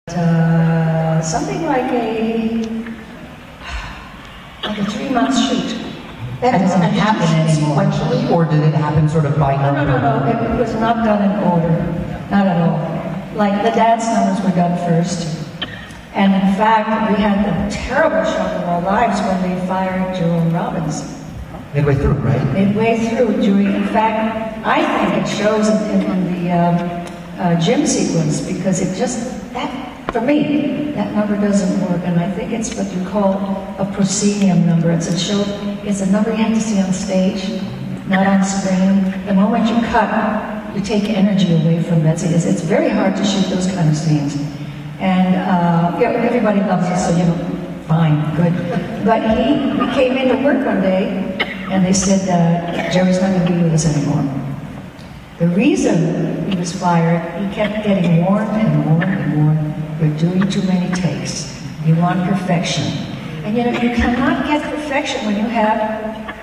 Something like a 3-month shoot. That doesn't happen anymore. Sequentially, or did it happen sort of by number? No. It was not done in order. Not at all. Like the dance numbers were done first. And in fact, we had the terrible shock of our lives when they fired Jerome Robbins. Midway through, right? Midway through, in fact, I think it shows in the gym sequence, because it just, for me, that number doesn't work, and I think it's what you call a proscenium number. It's a number you have to see on stage, not on screen. The moment you cut, you take energy away from it. It's very hard to shoot those kind of scenes. And everybody loves it, so fine, good. But we came into work one day, and they said, Jerry's not going to be with us anymore. The reason he was fired, he kept getting warned and warned and warned. You're doing too many takes. You want perfection. And you cannot get perfection when you have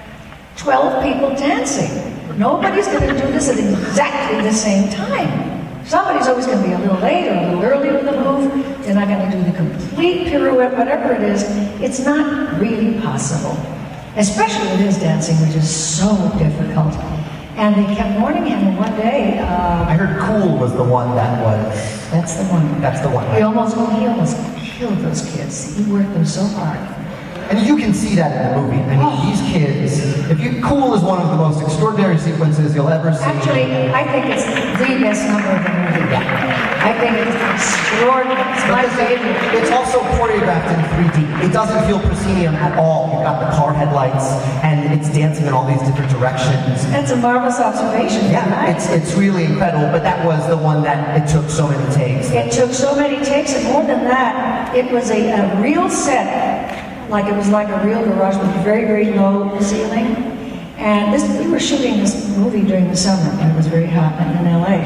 12 people dancing. Nobody's going to do this at exactly the same time. Somebody's always going to be a little late or a little early with the move. They're not going to do the complete pirouette, whatever it is. It's not really possible. Especially with his dancing, which is so difficult. And they kept warning him, and one day... I heard Cool was the one that was... That's the one. That's the one, right? He almost killed those kids. He worked them so hard. And you can see that in the movie. I mean, these kids... Cool is one of the most extraordinary sequences you'll ever see. Actually, I think it's the best number of the movie. Yeah. I think it's extraordinary. It's my favorite. It's also choreographed in 3D. It doesn't feel proscenium at all. You've got the car headlights, and it's dancing in all these different directions. That's a marvelous observation. Yeah, right? It's really incredible, but that was the one that it took so many takes. It took so many takes, and more than that, it was a real set. It was like a real garage with a very, very low ceiling. And we were shooting this movie during the summer, and it was very hot in LA.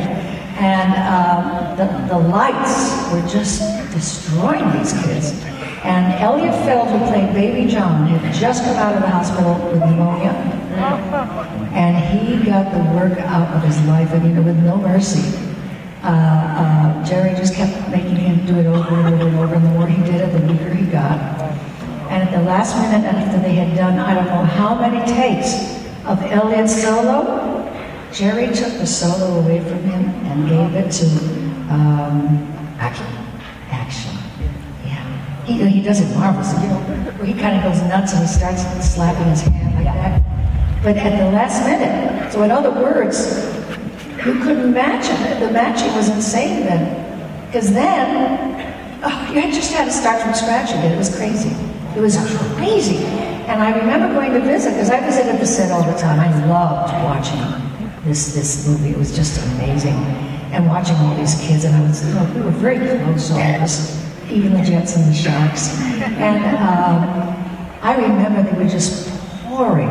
And the lights were just destroying these kids. And Elliot Feld, who played Baby John, had just come out of the hospital with pneumonia. And he got the work out of his life, with no mercy. Jerry just kept making him do it over and over and over, and the more he did it, the weaker he got. And at the last minute, after they had done, I don't know how many takes of Elliot's solo, Jerry took the solo away from him and gave it to action. Yeah, he does it marvelously. Where he kind of goes nuts and he starts slapping his hand like that. But at the last minute, so in other words, you couldn't match it. The matching was insane then, because then you just had to start from scratch again. It was crazy. It was crazy. And I remember going to visit, because I visited the set all the time. I loved watching this movie. It was just amazing. And watching all these kids, and we were very close, all of us, even the Jets and the Sharks. And I remember they were just pouring